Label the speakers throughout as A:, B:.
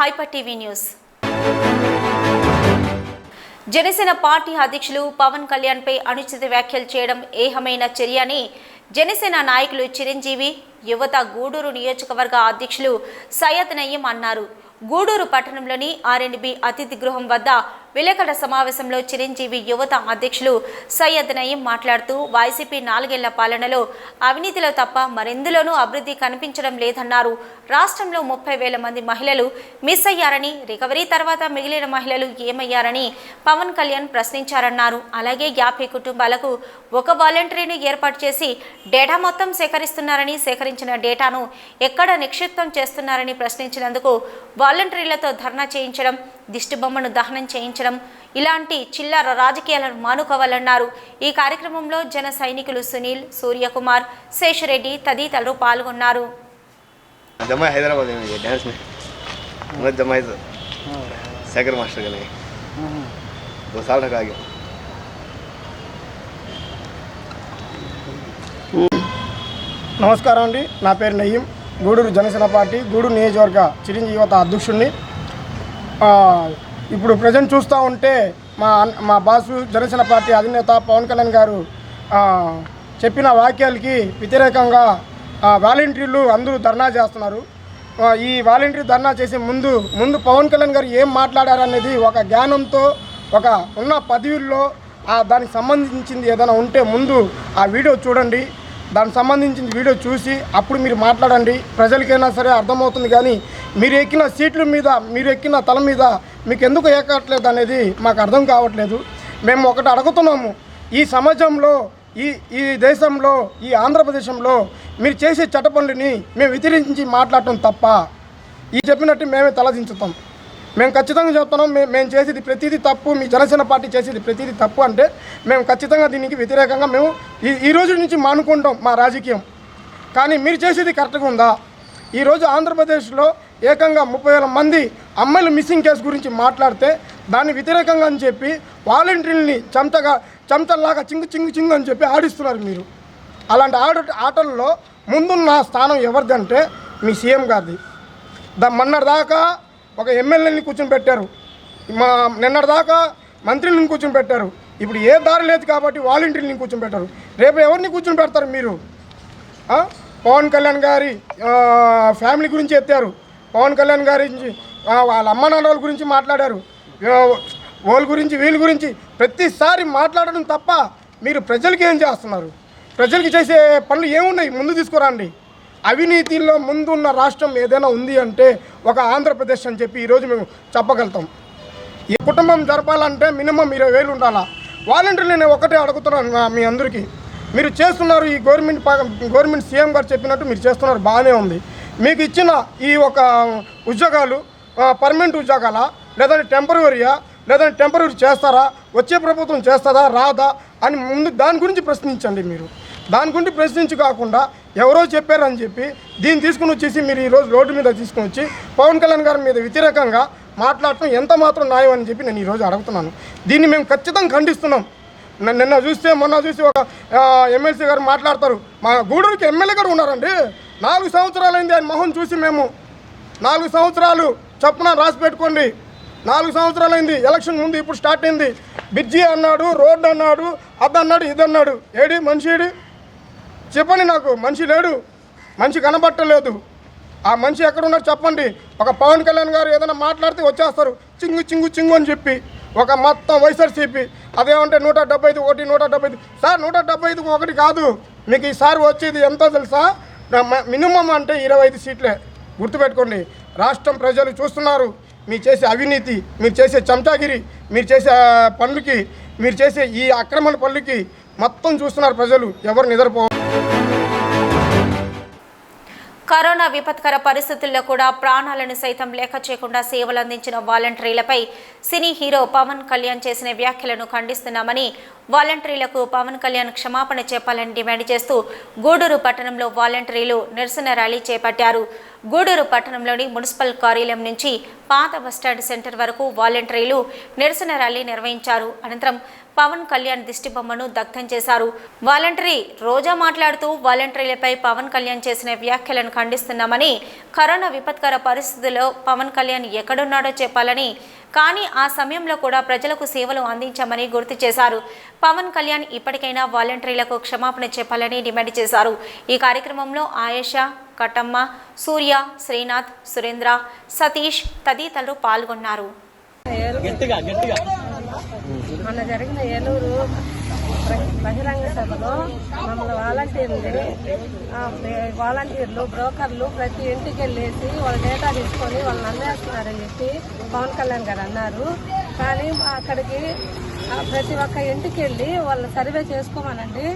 A: Hyper TV news. Janasena party అధ్యక్షులు పవన్ కళ్యాణ్ పై అనుచిత వ్యాఖ్యలు చేయడం ఏహమైన చర్య అని జనసేన నాయకులు చిరంజీవి, యువత గూడూరు నియోజకవర్గ అధ్యక్షులు సయ్యద్ నయీం అన్నారు. గూడూరు పట్టణంలోని ఆర్ఎండ్బి అతిథి గృహం వద్ద విలేకరుల సమావేశంలో చిరంజీవి యువత అధ్యక్షులు సయ్యద్ నయీం మాట్లాడుతూ వైసీపీ 4 ఏళ్ల పాలనలో అవినీతిలో తప్ప మరెందులోనూ అభివృద్ధి కనిపించడం లేదన్నారు. రాష్ట్రంలో 30,000 మంది మహిళలు మిస్ అయ్యారని, రికవరీ తర్వాత మిగిలిన మహిళలు ఏమయ్యారని పవన్ కళ్యాణ్ ప్రశ్నించారన్నారు. అలాగే 50 కుటుంబాలకు ఒక వాలంటీర్ను ఏర్పాటు చేసి డేటా మొత్తం సేకరిస్తున్నారని, సేకరించిన డేటాను ఎక్కడ నిక్షిప్తం చేస్తున్నారని ప్రశ్నించినందుకు వాలంటీర్లతో ధర్నా చేయించడం, దిష్టిబొమ్మను దహనం చేయించడం ఇలాంటి చిల్లర రాజకీయాలను మానుకోవాలన్నారు. ఈ కార్యక్రమంలో జన సైనికులు సునీల్, సూర్యకుమార్, శేషరెడ్డి తదితరులు పాల్గొన్నారు.
B: నమస్కారం అండి, నా పేరు నయీం. గూడూరు జనసేన పార్టీ గూడూరు నియోజకవర్గ చిరంజీవి యువత అధ్యక్షుడిని. ఇప్పుడు ప్రజెంట్ చూస్తూ ఉంటే మా బాసు జనసేన పార్టీ అధినేత పవన్ కళ్యాణ్ గారు చెప్పిన వాక్యాలకి వ్యతిరేకంగా వాలంటీర్లు అందరూ ధర్నా చేస్తున్నారు. ఈ వాలంటీర్ ధర్నా చేసే ముందు పవన్ కళ్యాణ్ గారు ఏం మాట్లాడారనేది ఒక జ్ఞానంతో, ఒక ఉన్న పదవుల్లో దానికి సంబంధించింది ఏదైనా ఉంటే ముందు ఆ వీడియో చూడండి. దానికి సంబంధించిన వీడియో చూసి అప్పుడు మీరు మాట్లాడండి. ప్రజలకైనా సరే అర్థమవుతుంది. కానీ మీరు ఎక్కిన సీట్ల మీద, మీరు ఎక్కిన తల మీద మీకు ఎందుకు ఎక్కట్లేదు అనేది మాకు అర్థం కావట్లేదు. మేము ఒకటి అడుగుతున్నాము, ఈ సమాజంలో, ఈ దేశంలో, ఈ ఆంధ్రప్రదేశంలో మీరు చేసే చట్టపనులని మేము వ్యతిరేకించి మాట్లాడటం తప్ప? ఈ చెప్పినట్టు మేమే తలదించుతాం. మేము ఖచ్చితంగా చెప్తున్నాం, మేము చేసేది ప్రతిదీ తప్పు, మీ జనసేన పార్టీ చేసేది ప్రతిదీ తప్పు అంటే మేము ఖచ్చితంగా దీనికి వ్యతిరేకంగా మేము ఈ రోజు నుంచి మానుకుంటాం మా రాజకీయం. కానీ మీరు చేసేది కరెక్ట్గా ఉందా? ఈరోజు ఆంధ్రప్రదేశ్లో ఏకంగా 30,000 మంది అమ్మాయిల మిస్సింగ్ కేసు గురించి మాట్లాడితే దాన్ని వ్యతిరేకంగా అని చెప్పి వాలంటీర్లని చెంచల్లాగా చింగు అని చెప్పి ఆడిస్తున్నారు మీరు. అలాంటి ఆటల్లో ముందున్న స్థానం ఎవరిదంటే మీ సీఎం గారిది. మొన్నటిదాకా ఒక ఎమ్మెల్యేని కూర్చొని పెట్టారు, నిన్నటిదాకా మంత్రులను కూర్చొని పెట్టారు. ఇప్పుడు ఏ దారి లేదు కాబట్టి వాలంటీర్ని కూర్చొని పెట్టారు. రేపు ఎవరిని కూర్చొని పెడతారు మీరు? పవన్ కళ్యాణ్ గారి ఫ్యామిలీ గురించి ఎత్తారు, పవన్ కళ్యాణ్ గారి వాళ్ళ అమ్మ నాన్నల గురించి మాట్లాడారు, వాళ్ళ గురించి వీళ్ళ గురించి ప్రతిసారి మాట్లాడడం తప్ప మీరు ప్రజలకి ఏం చేస్తున్నారు? ప్రజలకి చేసే పనులు ఏమున్నాయి? ముందు తీసుకురండి. అవినీతిలో ముందున్న రాష్ట్రం ఏదైనా ఉంది అంటే ఒక ఆంధ్రప్రదేశ్ అని చెప్పి ఈరోజు మేము చెప్పగలుగుతాం. ఈ కుటుంబం జరపాలంటే మినిమం 20,000 ఉండాలా. వాలంటీర్లు నేను ఒకటే అడుగుతున్నాను మీ అందరికీ, మీరు చేస్తున్నారు, ఈ గవర్నమెంట్ సీఎం గారు చెప్పినట్టు మీరు చేస్తున్నారు, బాగానే ఉంది. మీకు ఇచ్చిన ఈ ఒక ఉద్యోగాలు పర్మనెంట్ ఉద్యోగాలా, లేదంటే టెంపరవరీయా, లేదంటే టెంపరవరీ చేస్తారా, వచ్చే ప్రభుత్వం చేస్తుందా రాదా అని ముందు దాని గురించి ప్రశ్నించండి. మీరు దాని గురించి ప్రశ్నించి కాకుండా ఎవరో చెప్పారని చెప్పి దీన్ని తీసుకుని వచ్చేసి మీరు ఈరోజు రోడ్డు మీద తీసుకుని వచ్చి పవన్ కళ్యాణ్ గారి మీద వ్యతిరేకంగా మాట్లాడటం ఎంత మాత్రం న్యాయం అని చెప్పి నేను ఈరోజు అడుగుతున్నాను. దీన్ని మేము ఖచ్చితంగా ఖండిస్తున్నాం. మొన్న చూసి ఒక ఎమ్మెల్సీ గారు మాట్లాడతారు, మా గూడూరుకి ఎమ్మెల్యే గారు ఉన్నారండి, 4 సంవత్సరాలైంది ఆయన మొహం చూసి. మేము 4 సంవత్సరాలు చప్పున రాసి పెట్టుకోండి, 4 సంవత్సరాలైంది. ఎలక్షన్ ముందు ఇప్పుడు స్టార్ట్ అయింది. బ్రిడ్జి అన్నాడు, రోడ్డు అన్నాడు, అదన్నాడు, ఇదన్నాడు. ఏడి మనిషి? ఏడి చెప్పండి నాకు. మనిషి లేడు, మనిషి కనబట్టలేదు. ఆ మనిషి ఎక్కడున్నారు చెప్పండి. ఒక పవన్ కళ్యాణ్ గారు ఏదైనా మాట్లాడితే వచ్చేస్తారు చింగు అని చెప్పి. ఒక మొత్తం వైఎస్ఆర్సీపీ అదేమంటే 175 ఒకటి 175 సార్, 175 ఒకటి కాదు. మీకు ఈసారి వచ్చేది ఎంతో తెలుసా? మినిమం అంటే 25 సీట్లే. గుర్తుపెట్టుకోండి. రాష్ట్రం ప్రజలు చూస్తున్నారు మీరు చేసే అవినీతి, మీరు చేసే చెంచాగిరి, మీరు చేసే పనులకి, మీరు చేసే ఈ అక్రమణ పనులకి మొత్తం చూస్తున్నారు ప్రజలు. ఎవరు నిద్రపో.
A: కరోనా విపత్కర పరిస్థితుల్లో కూడా ప్రాణాలను సైతం లెక్క చేయకుండా సేవలు అందించిన వాలంటీర్లపై సినీ హీరో పవన్ కళ్యాణ్ చేసిన వ్యాఖ్యలను ఖండిస్తున్నామని, వాలంటీర్లకు పవన్ కళ్యాణ్ క్షమాపణ చెప్పాలని డిమాండ్ చేస్తూ గూడూరు పట్టణంలో వాలంటీర్లు నిరసన ర్యాలీ చేపట్టారు. గూడూరు పట్టణంలోని మున్సిపల్ కార్యాలయం నుంచి పాత బస్టాండ్ సెంటర్ వరకు వాలంటీర్లు నిరసన ర్యాలీ నిర్వహించారు. అనంతరం పవన్ కళ్యాణ్ దిష్టిబొమ్మను దగ్ధం చేశారు. వాలంటరీ రోజా మాట్లాడుతూ వాలంటీర్లపై పవన్ కళ్యాణ్ చేసిన వ్యాఖ్యలను ఖండిస్తున్నామని, కరోనా విపత్కర పరిస్థితుల్లో పవన్ కళ్యాణ్ ఎక్కడున్నాడో చెప్పాలని, కానీ ఆ సమయంలో కూడా ప్రజలకు సేవలు అందించామని గుర్తు చేశారు. పవన్ కళ్యాణ్ ఇప్పటికైనా వాలంటీర్లకు క్షమాపణ చెప్పాలని డిమాండ్ చేశారు. ఈ కార్యక్రమంలో ఆయేషా, కట్టమ్మ, సూర్య, శ్రీనాథ్, సురేంద్ర, సతీష్ తదితరులు పాల్గొన్నారు.
C: మొన్న జరిగిన ఏలూరు బహిరంగ సభలో మమ్మల్ని వాలంటీర్లు బ్రోకర్లు ప్రతి ఇంటికి వెళ్ళేసి వాళ్ళ డేటా తీసుకొని వాళ్ళని అమ్మేస్తున్నారని చెప్పి పవన్ కళ్యాణ్ గారు అన్నారు. కానీ అక్కడికి ప్రతి ఒక్క ఇంటికి వెళ్ళి వాళ్ళు సర్వే చేసుకోమనండి.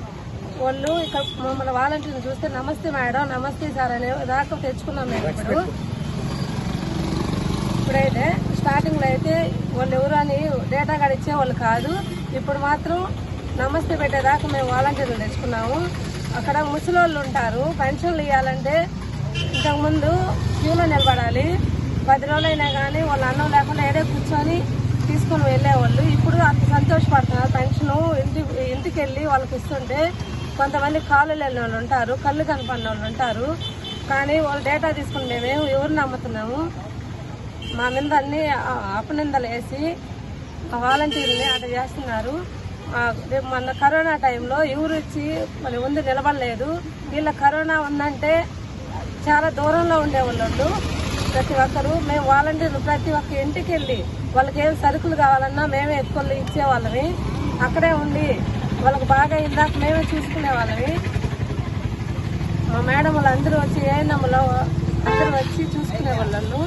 C: వాళ్ళు ఇక్కడ మమ్మల్ని వాలంటీర్లు చూస్తే నమస్తే మేడం, నమస్తే సార్ అనే దాకా తెచ్చుకున్నాం మేము. ఇప్పుడైతే స్టార్టింగ్లో అయితే వాళ్ళు ఎవరు అని డేటా కార్డు ఇచ్చేవాళ్ళు కాదు. ఇప్పుడు మాత్రం నమస్తే పెట్టేదాకా మేము వాలంటీర్లు తెచ్చుకున్నాము. అక్కడ ముసలోళ్ళు ఉంటారు, పెన్షన్లు ఇవ్వాలంటే ఇంతకుముందు క్యూలో నిలబడాలి. 10 రోజులైనా కానీ వాళ్ళు అన్నం లేకుండా ఏడే కూర్చొని తీసుకొని వెళ్ళేవాళ్ళు. ఇప్పుడు అంత సంతోషపడుతున్నారు. పెన్షన్ ఇంటికి వెళ్ళి వాళ్ళకి ఇస్తుంటే కొంతమంది కాళ్ళు లేని వాళ్ళు ఉంటారు, కళ్ళు కనపడిన వాళ్ళు ఉంటారు. కానీ వాళ్ళు డేటా తీసుకుంటే మేము ఎవరు నమ్ముతున్నాము? మా మీద అన్ని అపనిందలు వేసి వాలంటీర్ని అట్లా చేస్తున్నారు. మొన్న కరోనా టైంలో ఎవరు వచ్చి మరి ముందు నిలబడలేదు. వీళ్ళ కరోనా ఉందంటే చాలా దూరంలో ఉండేవాళ్ళు ప్రతి ఒక్కరు. మేము వాలంటీర్లు ప్రతి ఒక్క ఇంటికి వెళ్ళి వాళ్ళకి ఏం సరుకులు కావాలన్నా మేమే ఎత్తుకొని ఇచ్చేవాళ్ళమి. అక్కడే ఉండి వాళ్ళకి బాగా ఇందాక మేమే చూసుకునే వాళ్ళమి. మా మేడం వాళ్ళు అందరూ వచ్చి ఏఎన్ఎంలో అందరూ వచ్చి చూసుకునే వాళ్ళు.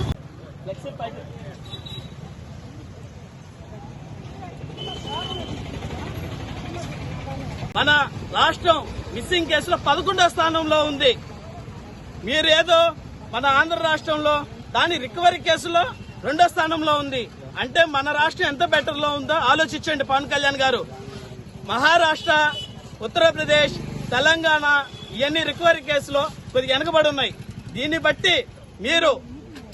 D: మన రాష్ట్రం మిస్సింగ్ కేసులో 11వ స్థానంలో ఉంది. మీరు ఏదో మన ఆంధ్ర రాష్ట్రంలో దాని రికవరీ కేసులో 2వ స్థానంలో ఉంది. అంటే మన రాష్ట్రం ఎంత బెటర్ లో ఉందో ఆలోచించండి పవన్ కళ్యాణ్ గారు. మహారాష్ట్ర, ఉత్తరప్రదేశ్, తెలంగాణ ఇవన్నీ రికవరీ కేసులో కొద్దిగా వెనకబడి ఉన్నాయి. దీన్ని బట్టి మీరు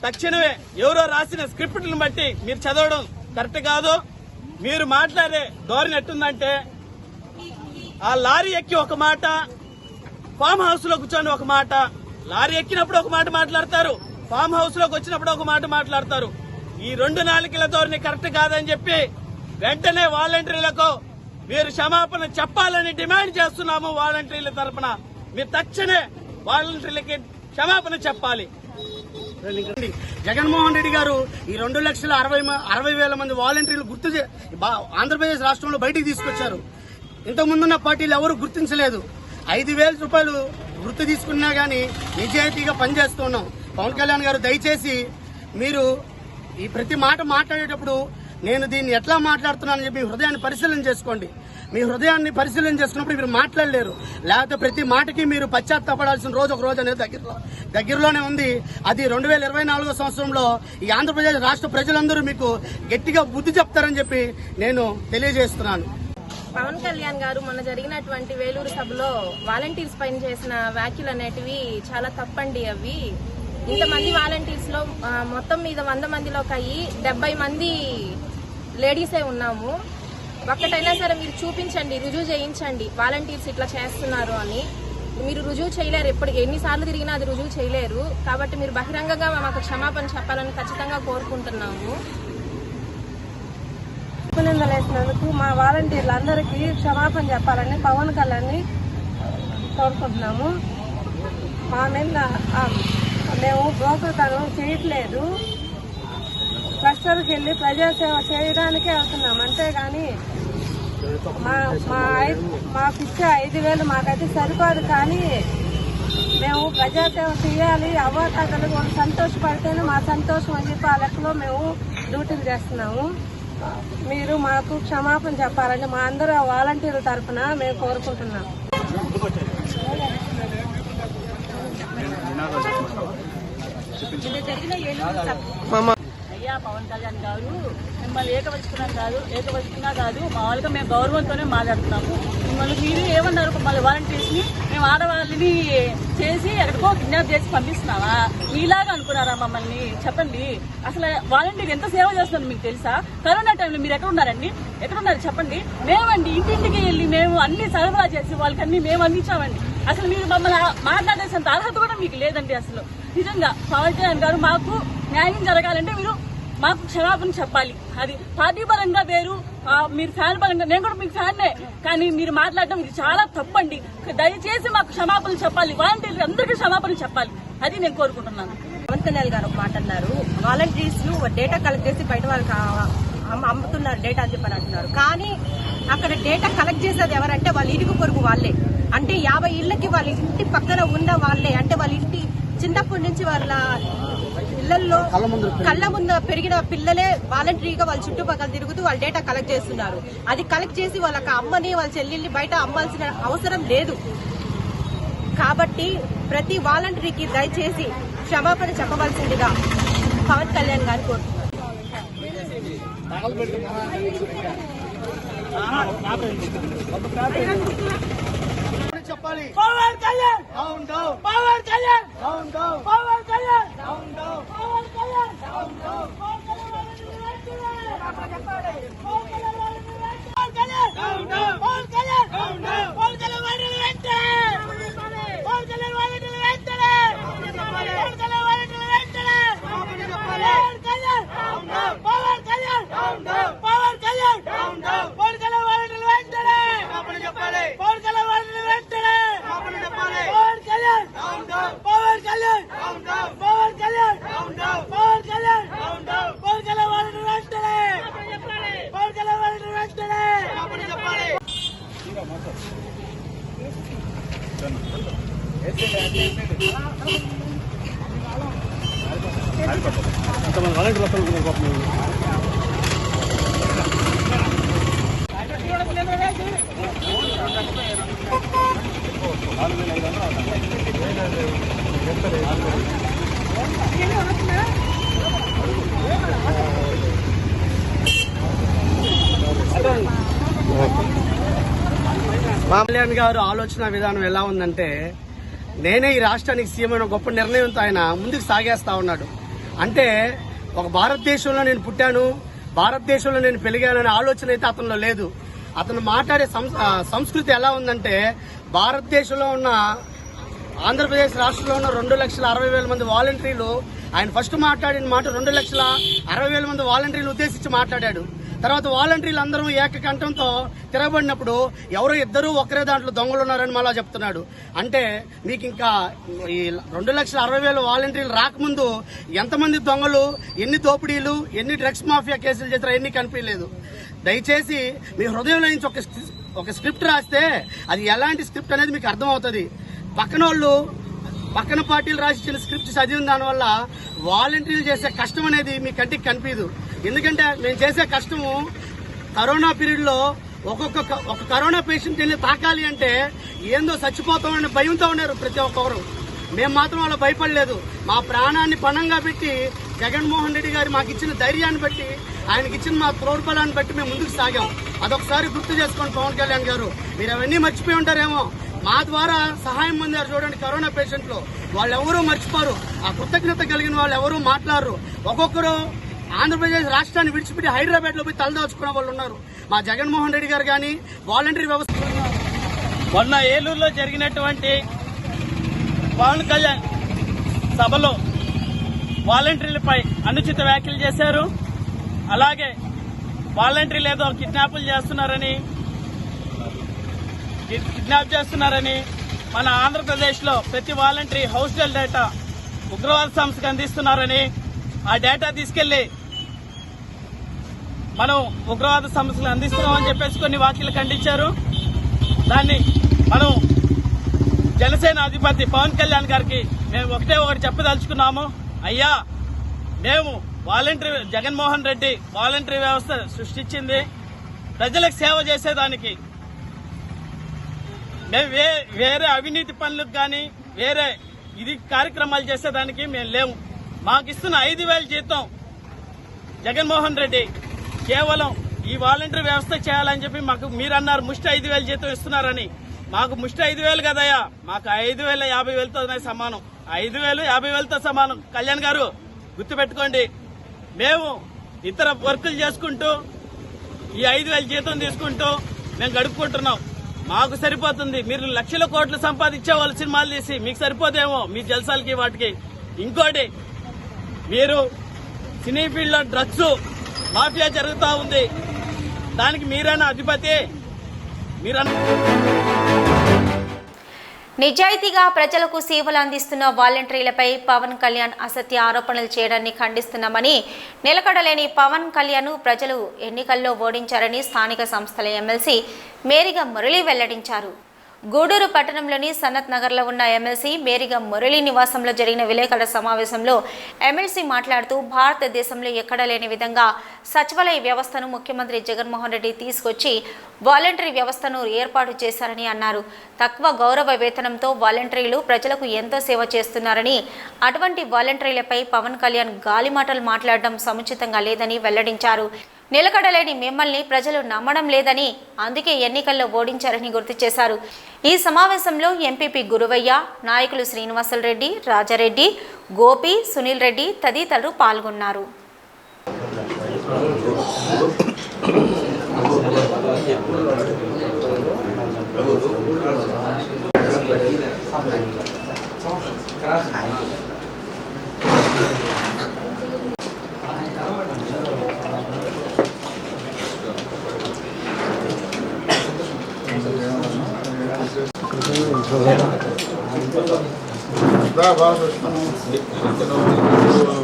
D: తక్షణమే ఎవరో రాసిన స్క్రిప్ట్లను బట్టి మీరు చదవడం కరెక్ట్ కాదు. మీరు మాట్లాడే ధోరణి ఎట్టుందంటే ఆ లారీ ఎక్కి ఒక మాట, ఫామ్ హౌస్ లో కూర్చొని ఒక మాట, లారీ ఎక్కినప్పుడు ఒక మాట మాట్లాడతారు, ఫామ్ హౌస్ లోకి వచ్చినప్పుడు ఒక మాట మాట్లాడతారు. ఈ 2 నాలుకల ధోరణి కరెక్ట్ కాదని చెప్పి వెంటనే వాలంటీర్లకు మీరు క్షమాపణ చెప్పాలని డిమాండ్ చేస్తున్నాము. వాలంటీర్ల తరఫున మీరు తక్షణమే వాలంటీర్లకి క్షమాపణ చెప్పాలి. జగన్మోహన్ రెడ్డి గారు ఈ 2,60,000 మంది వాలంటీర్లు ఆంధ్రప్రదేశ్ రాష్ట్రంలో బయటికి తీసుకొచ్చారు. ఇంతకుముందున్న పార్టీలు ఎవరు గుర్తించలేదు. 5,000 రూపాయలు వృత్తి తీసుకున్నా గానీ నిజాయితీగా పనిచేస్తున్నాం. పవన్ కళ్యాణ్ గారు దయచేసి మీరు ఈ ప్రతి మాట మాట్లాడేటప్పుడు నేను దీన్ని ఎట్లా మాట్లాడుతున్నానని చెప్పి హృదయాన్ని పరిశీలన చేసుకోండి. మీ హృదయాన్ని పరిశీలన చేసుకున్నప్పుడు మీరు మాట్లాడలేరు. లేకపోతే ప్రతి మాటకి మీరు పశ్చాత్తాపడాల్సిన రోజు ఒక రోజు అనేది దగ్గరలోనే ఉంది. అది 2024 సంవత్సరంలో ఈ ఆంధ్రప్రదేశ్ రాష్ట్ర ప్రజలందరూ మీకు గట్టిగా బుద్ధి చెప్తారని చెప్పి నేను తెలియజేస్తున్నాను.
C: పవన్ కళ్యాణ్ గారు మొన్న జరిగినటువంటి వేలూరు సభలో వాలంటీర్స్ పైన చేసిన వ్యాఖ్యలు అనేటివి చాలా తప్పండి. అవి ఇంతమంది వాలంటీర్స్ లో మొత్తం మీద 100 మందిలోకి అయ్యి 70 మంది లేడీసే ఉన్నాము. ఒక్కటైనా సరే మీరు చూపించండి, రుజువు చేయించండి వాలంటీర్స్ ఇట్లా చేస్తున్నారు అని. మీరు రుజువు చేయలేరు, ఎన్నిసార్లు తిరిగినా అది రుజువు చేయలేరు. కాబట్టి మీరు బహిరంగంగా మాకు క్షమాపణ చెప్పాలని ఖచ్చితంగా కోరుకుంటున్నాము. అభినందనలేసినందుకు మా వాలంటీర్లందరికీ క్షమాపణ చెప్పాలని పవన్ కళ్యాణ్ని కోరుకుంటున్నాము. మా మీద మేము బ్రోకర్తనం చేయట్లేదు, క్లస్టర్కి వెళ్ళి ప్రజాసేవ చేయడానికే వెళ్తున్నాం. అంతేగాని మాకు ఇచ్చే 5,000 మాకైతే సరిపోదు. కానీ మేము ప్రజాసేవ చేయాలి, అవ్వతాతలకు వాళ్ళు సంతోషపడితేనే మా సంతోషం అని చెప్పి ఆ లెక్కలో మేము డ్యూటీలు చేస్తున్నాము. మీరు మాకు క్షమాపణ చెప్పాలని మా అందరూ వాలంటీర్ల తరఫున మేము కోరుకుంటున్నాం.
E: అయ్యా పవన్ కళ్యాణ్ గారు మిమ్మల్ని ఏకవచనంగా కాదు మామూలుగా మేము గౌరవంతోనే మాట్లాడుతున్నాము. మిమ్మల్ని మీరు ఏమన్నారు, మళ్ళీ వాలంటీర్స్ని మేము ఆడవాళ్ళని చేసి ఎక్కడికో కిడ్నాప్ చేసి పంపిస్తున్నావా? మీలాగా అనుకున్నారా మమ్మల్ని? చెప్పండి, అసలు వాలంటీర్ ఎంత సేవ చేస్తున్నారు మీకు తెలుసా? కరోనా టైంలో మీరు ఎక్కడున్నారండి? ఎక్కడున్నారు చెప్పండి. మేమండి ఇంటింటికి వెళ్ళి మేము అన్ని సరఫరా చేసి వాళ్ళకి అన్ని మేము అందించామండి. అసలు మీరు మమ్మల్ని మాట్లాడేసేంత అర్హత కూడా మీకు లేదండి. అసలు నిజంగా పవన్ కళ్యాణ్ గారు మాకు న్యాయం జరగాలంటే మీరు మాకు క్షమాపణ చెప్పాలి. అది పార్టీ పరంగా వేరు, మీరు ఫ్యాన్ పరంగా, నేను కూడా మీకు ఫ్యాన్నే, కానీ మీరు మాట్లాడడం ఇది చాలా తప్పండి. దయచేసి మాకు క్షమాపణ చెప్పాలి, వాలంటీర్లు అందరికీ క్షమాపణ చెప్పాలి. అది నేను కోరుకుంటున్నాను.
F: పవన్ కళ్యాణ్ గారు ఒక మాట అన్నారు, వాలంటీర్స్ డేటా కలెక్ట్ చేసి బయట వాళ్ళకి అమ్ముతున్నారు డేటా అని చెప్పని అంటున్నారు. కానీ అక్కడ డేటా కలెక్ట్ చేసేది ఎవరంటే వాళ్ళ ఇరుగు పొరుగు వాళ్ళే. అంటే 50 ఇళ్లకి వాళ్ళ ఇంటి పక్కన ఉన్న వాళ్ళే. అంటే వాళ్ళ ఇంటి చిన్నప్పటి నుంచి వాళ్ళ ఇళ్లలో కళ్ళ ముందు పెరిగిన పిల్లలే వాలంటరీగా వాళ్ళ చుట్టుపక్కల తిరుగుతూ వాళ్ళ డేటా కలెక్ట్ చేస్తున్నారు. అది కలెక్ట్ చేసి వాళ్ళకి అమ్మని వాళ్ళ చెల్లెల్ని బయట అమ్మాల్సిన అవసరం లేదు. కాబట్టి ప్రతి వాలంటరీకి దయచేసి క్షమాపణ చెప్పవలసిందిగా పవన్ కళ్యాణ్ గారు కోరుతున్నారు.
B: చెప్పాలి
D: Pawan Kalyan
B: down down,
D: Pawan Kalyan
B: down down,
D: Pawan Kalyan
B: down down,
D: Pawan Kalyan
B: down down,
D: Pawan Kalyan Pawan Kalyan Pawan Kalyan వాడిని వెంటనే పవన్ కళ్యాణ్ వాడిని వెంటనే పవన్ కళ్యాణ్ వాడిని వెంటనే పవన్ కళ్యాణ్ పవన్ కళ్యాణ్ పవన్ కళ్యాణ్ పవన్ కళ్యాణ్ వాడిని వెంటనే చెప్పాలి పవన్ కళ్యాణ్ వాడిని వెంటనే చెప్పాలి పవన్ కళ్యాణ్ పవన్ కళ్యాణ్ పవన్ కళ్యాణ్ పవన్ కళ్యాణ్ పవన్ కళ్యాణ్ వాడిని వెంటనే పవన్ కళ్యాణ్ వాడిని వెంటనే చెప్పాలి.
G: కళ్యాణ్ గారు ఆలోచన విధానం ఎలా ఉందంటే, నేనే ఈ రాష్ట్రానికి సీఎం అనే గొప్ప నిర్ణయంతో ఆయన ముందుకు సాగేస్తా ఉన్నాడు. అంటే ఒక భారతదేశంలో నేను పుట్టాను, భారతదేశంలో నేను పెరిగాననే ఆలోచన అయితే అతనిలో లేదు. అతను మాట్లాడే సంస్కృతి ఎలా ఉందంటే, భారతదేశంలో ఉన్న ఆంధ్రప్రదేశ్ రాష్ట్రంలో ఉన్న 2,60,000 మంది వాలంటీర్లు, ఆయన ఫస్ట్ మాట్లాడిన మాట 2,60,000 మంది వాలంటీర్లు ఉద్దేశించి మాట్లాడాడు. తర్వాత వాలంటీర్లు అందరూ ఏకకంఠంతో తిరగబడినప్పుడు ఎవరో ఇద్దరు ఒకరే దాంట్లో దొంగలు ఉన్నారని మళ్ళా చెప్తున్నాడు. అంటే మీకు ఇంకా ఈ 2,60,000 వాలంటీర్లు రాకముందు ఎంతమంది దొంగలు, ఎన్ని దోపిడీలు, ఎన్ని డ్రగ్స్ మాఫియా కేసులు చేస్తారో ఎన్ని కనిపించలేదు. దయచేసి మీ హృదయంలో నుంచి ఒక స్క్రిప్ట్ రాస్తే అది ఎలాంటి స్క్రిప్ట్ అనేది మీకు అర్థమవుతుంది. పక్కన పార్టీలు రాసిచ్చిన స్క్రిప్ట్ చదివిన దానివల్ల వాలంటీర్లు చేసే కష్టం అనేది మీ కంటికి కనిపించదు. ఎందుకంటే మేము చేసే కష్టము కరోనా పీరియడ్ లో ఒక కరోనా పేషెంట్ వెళ్ళి తాకాలి అంటే ఏందో చచ్చిపోతామని భయంతో ఉన్నారు ప్రతి ఒక్కరు. మేము మాత్రం అలా భయపడలేదు. మా ప్రాణాన్ని పణంగా పెట్టి జగన్మోహన్ రెడ్డి గారు మాకు ఇచ్చిన ధైర్యాన్ని బట్టి, ఆయనకి ఇచ్చిన మా ప్రోత్బలాన్ని బట్టి మేము ముందుకు సాగాం. అదొకసారి గుర్తు చేసుకోండి పవన్ కళ్యాణ్ గారు. మీరు అవన్నీ మర్చిపోయి ఉంటారేమో. మా ద్వారా సహాయం పొందారు చూడండి కరోనా పేషెంట్లు, వాళ్ళు ఎవరూ మర్చిపోరు. ఆ కృతజ్ఞత కలిగిన వాళ్ళు ఎవరూ మాట్లాడరు. ఒక్కొక్కరు ఆంధ్రప్రదేశ్ రాష్ట్రాన్ని విడిచిపెట్టి హైదరాబాద్ లో పోయి తలదాచుకునే వాళ్ళు ఉన్నారు. మా జగన్మోహన్ రెడ్డి గారు కానీ వాలంటీర్ వ్యవస్థ
D: మొన్న ఏలూరులో జరిగినటువంటి పవన్ కళ్యాణ్ సభలో వాలంటీర్లపై అనుచిత వ్యాఖ్యలు చేశారు. అలాగే వాలంటీర్లు ఏదో కిడ్నాప్ చేస్తున్నారని మన ఆంధ్రప్రదేశ్ లో ప్రతి వాలంటీర్ హౌస్ హోల్డ్ డేటా ఉగ్రవాద సంస్థకు అందిస్తున్నారని, ఆ డేటా తీసుకెళ్లి మనం ఉగ్రవాద సంస్థలు అందిస్తున్నామని చెప్పేసి కొన్ని వ్యాఖ్యలు ఖండించారు. దాన్ని మనం జనసేన అధిపతి పవన్ కళ్యాణ్ గారికి మేము ఒకటి చెప్పదలుచుకున్నాము. అయ్యా, మేము జగన్మోహన్ రెడ్డి వాలంటరీ వ్యవస్థ సృష్టించింది ప్రజలకు సేవ చేసేదానికి. మేము వేరే అవినీతి పనులకు కానీ వేరే కార్యక్రమాలు చేసేదానికి మేము లేము. మాకు ఇస్తున్న 5,000 జీతం జగన్మోహన్ రెడ్డి కేవలం ఈ వాలంటీర్ వ్యవస్థ చేయాలని చెప్పి మాకు మీరు అన్నారు ముష్టి 5,000 జీతం ఇస్తున్నారని. మాకు ముష్టి 5,000 కదయ్యా, మాకు 5,000 50,000తో సమానం. 5,000 50,000తో సమానం. కళ్యాణ్ గారు గుర్తుపెట్టుకోండి, మేము ఇతర వర్కులు చేసుకుంటూ ఈ 5,000 జీతం తీసుకుంటూ మేము గడుపుకుంటున్నాం. మాకు సరిపోతుంది. మీరు లక్షల కోట్లు సంపాదించే వాళ్ళు సినిమాలు తీసి మీకు సరిపోదేమో మీ జల్సాలకి వాటికి. ఇంకోటి, మీరు సినీ ఫీల్డ్ లో డ్రగ్స్ మాఫియా జరుగుతూ ఉంది, దానికి మీరైనా అధిపతి?
A: నిజాయితీగా ప్రజలకు సేవలు అందిస్తున్న వాలంటీర్లపై పవన్ కళ్యాణ్ అసత్య ఆరోపణలు చేయడాన్ని ఖండిస్తున్నామని, నిలకడలేని పవన్ కళ్యాణ్ ప్రజలు ఎన్నికల్లో ఓడించారని స్థానిక సంస్థల ఎమ్మెల్సీ మేరిగా మురళి వెల్లడించారు. గూడూరు పట్టణంలోని సనత్ నగర్లో ఉన్న ఎమ్మెల్సీ మేరిగా మురళి నివాసంలో జరిగిన విలేకరుల సమావేశంలో ఎమ్మెల్సీ మాట్లాడుతూ, భారతదేశంలో ఎక్కడా లేని విధంగా సచివాలయ వ్యవస్థను ముఖ్యమంత్రి జగన్మోహన్ రెడ్డి తీసుకొచ్చి వాలంటరీ వ్యవస్థను ఏర్పాటు చేశారని అన్నారు. తక్కువ గౌరవ వేతనంతో వాలంటీర్లు ప్రజలకు ఎంతో సేవ చేస్తున్నారని, అటువంటి వాలంటీర్లపై పవన్ కళ్యాణ్ గాలిమాటలు మాట్లాడడం సముచితంగా లేదని వెల్లడించారు. నిలకడలేని మిమ్మల్ని ప్రజలు నమ్మడం లేదని, అందుకే ఎన్నికల్లో ఓడించారని గుర్తు చేశారు. ఈ సమావేశంలో ఎంపీపీ గురువయ్య, నాయకులు శ్రీనివాసులు రెడ్డి, రాజారెడ్డి, గోపి, సునీల్ రెడ్డి తదితరులు పాల్గొన్నారు.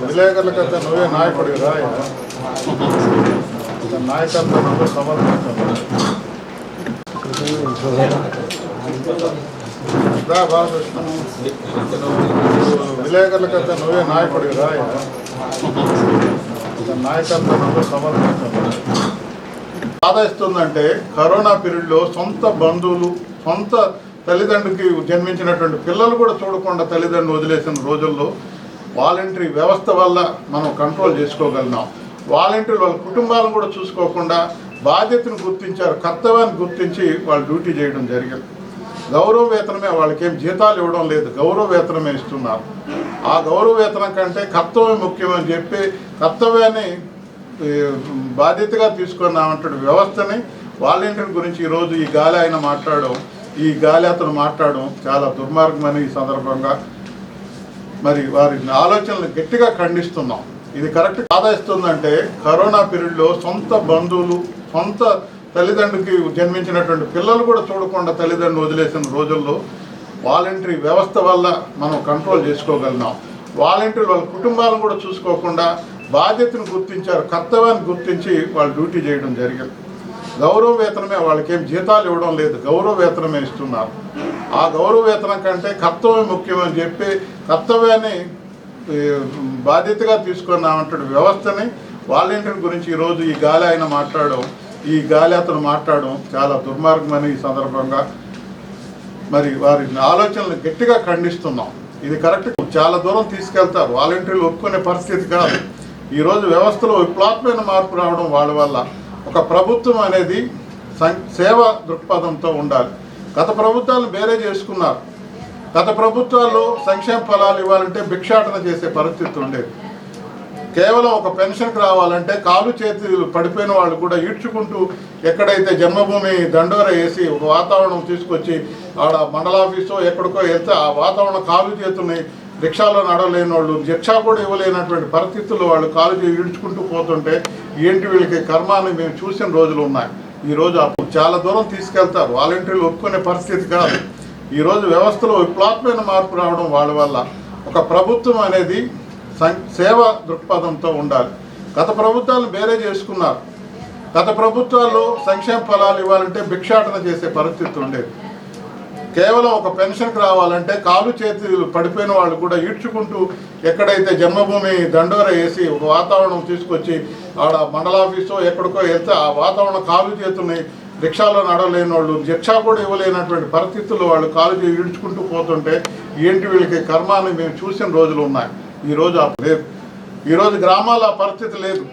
H: విలేకరులకంతా నువ్వే నాయకుడు రా, నాయకత్వం నువ్వు సమర్థించాలి. విలేకరులకంతా నువ్వే నాయకుడు రా, నాయకత్వం నువ్వు సమర్థించాలి. బాధ ఇస్తుందంటే కరోనా పీరియడ్లో సొంత బంధువులు, సొంత తల్లిదండ్రులకి జన్మించినటువంటి పిల్లలు కూడా చూడకుండా తల్లిదండ్రులు వదిలేసిన రోజుల్లో వాలంటరీ వ్యవస్థ వల్ల మనం కంట్రోల్ చేసుకోగలిగినాం. వాలంటీర్లు వాళ్ళ కుటుంబాలను కూడా చూసుకోకుండా బాధ్యతను గుర్తించారు, కర్తవ్యాన్ని గుర్తించి వాళ్ళు డ్యూటీ చేయడం జరిగింది. గౌరవ వేతనమే, వాళ్ళకేం జీతాలు ఇవ్వడం లేదు, గౌరవ వేతనమే ఇస్తున్నారు. ఆ గౌరవ వేతనం కంటే కర్తవ్యం ముఖ్యమని చెప్పి కర్తవ్యాన్ని బాధ్యతగా తీసుకున్నామంటే వ్యవస్థని, వాలంటీర్ గురించి ఈరోజు ఈ గాలి ఆయన మాట్లాడడం, ఈ గాలి అతను మాట్లాడడం చాలా దుర్మార్గమని ఈ సందర్భంగా మరి వారి ఆలోచనలు గట్టిగా ఖండిస్తున్నాం. ఇది కరెక్ట్ బాధ ఇస్తుందంటే కరోనా పీరియడ్లో సొంత బంధువులు, సొంత తల్లిదండ్రులకి జన్మించినటువంటి పిల్లలు కూడా చూడకుండా తల్లిదండ్రులు వదిలేసిన రోజుల్లో వాలంటరీ వ్యవస్థ వల్ల మనం కంట్రోల్ చేసుకోగలిగినాం. వాలంటీర్లు వాళ్ళ కుటుంబాలను కూడా చూసుకోకుండా బాధ్యతను గుర్తించారు, కర్తవ్యాన్ని గుర్తించి వాళ్ళు డ్యూటీ చేయడం జరిగింది. గౌరవ వేతనమే, వాళ్ళకేం జీతాలు ఇవ్వడం లేదు, గౌరవ వేతనమే ఇస్తున్నారు. ఆ గౌరవ వేతనం కంటే కర్తవ్యం ముఖ్యమని చెప్పి కర్తవ్యాన్ని బాధ్యతగా తీసుకున్నామంటే వ్యవస్థని, వాలంటీర్ గురించి ఈరోజు ఈ గాలి ఆయన మాట్లాడడం, ఈ గాలి అతను మాట్లాడడం చాలా దుర్మార్గమని ఈ సందర్భంగా మరి వారి ఆలోచనలు గట్టిగా ఖండిస్తున్నాం. ఇది కరెక్ట్ చాలా దూరం తీసుకెళ్తారు, వాలంటీర్లు ఒప్పుకునే పరిస్థితి కాదు. ఈరోజు వ్యవస్థలో విప్లవాత్మకమైన మార్పు రావడం వాళ్ళ వల్ల. ఒక ప్రభుత్వం అనేది సేవ దృక్పథంతో ఉండాలి. గత ప్రభుత్వాలను వేరే చేసుకున్నారు. గత ప్రభుత్వాల్లో సంక్షేమ ఫలాలు ఇవ్వాలంటే భిక్షాటన చేసే పరిస్థితి ఉండేది. కేవలం ఒక పెన్షన్కి రావాలంటే కాలు చేతులు పడిపోయిన వాళ్ళు కూడా ఈడ్చుకుంటూ ఎక్కడైతే జన్మభూమి దండోర వేసి ఒక వాతావరణం తీసుకొచ్చి ఆడ మండలాఫీసో ఎక్కడికో వెళ్తే ఆ వాతావరణం కాలు చేతుల్ని రిక్షాలో నడవలేని వాళ్ళు, రిక్షా కూడా ఇవ్వలేనటువంటి పరిస్థితుల్లో వాళ్ళు కాలు ఈడ్చుకుంటూ పోతుంటే ఏంటి వీళ్ళకి కర్మ అని మేము చూసిన రోజులు ఉన్నాయి. ఈరోజు చాలా దూరం తీసుకెళ్తారు, వాలంటీర్లు ఒప్పుకునే పరిస్థితి కాదు. ఈరోజు వ్యవస్థలో విప్లవాత్మకమైన మార్పు రావడం వాళ్ళ వల్ల. ఒక ప్రభుత్వం అనేది సేవ దృక్పథంతో ఉండాలి. గత ప్రభుత్వాలను వేరే చేసుకున్నారు. గత ప్రభుత్వాల్లో సంక్షేమ ఫలాలు ఇవ్వాలంటే భిక్షాటన చేసే పరిస్థితి ఉండేది. కేవలం ఒక పెన్షన్కి రావాలంటే కాలు చేతులు పడిపోయిన వాళ్ళు కూడా ఈడ్చుకుంటూ ఎక్కడైతే జన్మభూమి దండోర వేసి ఒక వాతావరణం తీసుకొచ్చి ఆడ మండలాఫీసో ఎక్కడికో వెళ్తే ఆ వాతావరణం కాలు చేతుల్ని రిక్షాలో నడవలేని వాళ్ళు, రిక్షా కూడా ఇవ్వలేనటువంటి పరిస్థితుల్లో వాళ్ళు కాలు ఈడ్చుకుంటూ పోతుంటే ఏంటి వీళ్ళకి కర్మ అని మేము చూసిన రోజులు ఉన్నాయి. ఈరోజు లేదు. ఈరోజు గ్రామాల పరిస్థితి లేదు.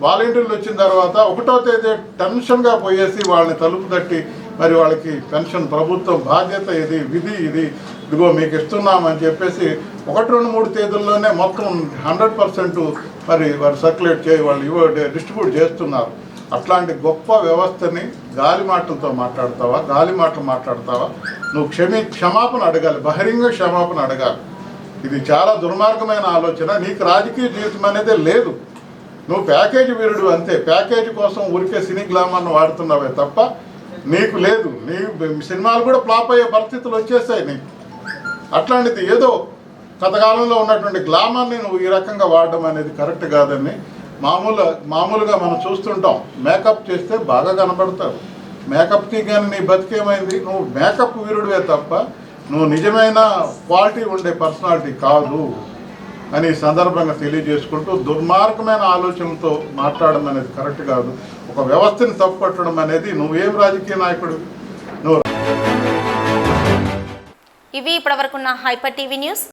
H: వాలంటీర్లు వచ్చిన తర్వాత 1వ తేదీ టెన్షన్గా పోయేసి వాళ్ళని తలుపు తట్టి మరి వాళ్ళకి పెన్షన్ ప్రభుత్వం బాధ్యత ఇది, విధి ఇది, ఇదిగో మీకు ఇస్తున్నామని చెప్పేసి 1, 2, 3 తేదీల్లోనే మొత్తం 100% మరి వారు సర్క్యులేట్ వాళ్ళు డిస్ట్రిబ్యూట్ చేస్తున్నారు. అట్లాంటి గొప్ప వ్యవస్థని గాలి మాటలతో మాట్లాడతావా? గాలి మాటలు మాట్లాడతావా? నువ్వు క్షమాపణ అడగాలి, బహిరంగ క్షమాపణ అడగాలి. ఇది చాలా దుర్మార్గమైన ఆలోచన. నీకు రాజకీయ జీవితం అనేదే లేదు. నువ్వు ప్యాకేజీ వీరుడు అంతే. ప్యాకేజీ కోసం ఊరికే సినీ గ్లామర్ను వాడుతున్నావే తప్ప నీకు లేదు. నీ సినిమాలు కూడా ఫ్లాప్ అయ్యే పరిస్థితులు వచ్చేసాయి నీకు. అట్లాంటిది ఏదో గతకాలంలో ఉన్నటువంటి గ్లామర్ని నువ్వు ఈ రకంగా వాడడం అనేది కరెక్ట్ కాదని మామూలుగా మనం చూస్తుంటాం. మేకప్ చేస్తే బాగా కనపడతావు. మేకప్కి కానీ నీ బతికేమైంది? నువ్వు మేకప్ వీరుడివే తప్ప నువ్వు నిజమైన క్వాలిటీ ఉండే పర్సనాలిటీ కాదు అని సందర్భంగా తెలియజేసుకుంటూ, దుర్మార్గమైన ఆలోచనలతో మాట్లాడడం అనేది కరెక్ట్ కాదు. ఒక వ్యవస్థని తప్పుపట్టడం అనేది, నువ్వేం రాజకీయ నాయకుడు? నువ్వు
A: ఇవి ఇప్పటివరకున్న హైపర్ టీవీ న్యూస్.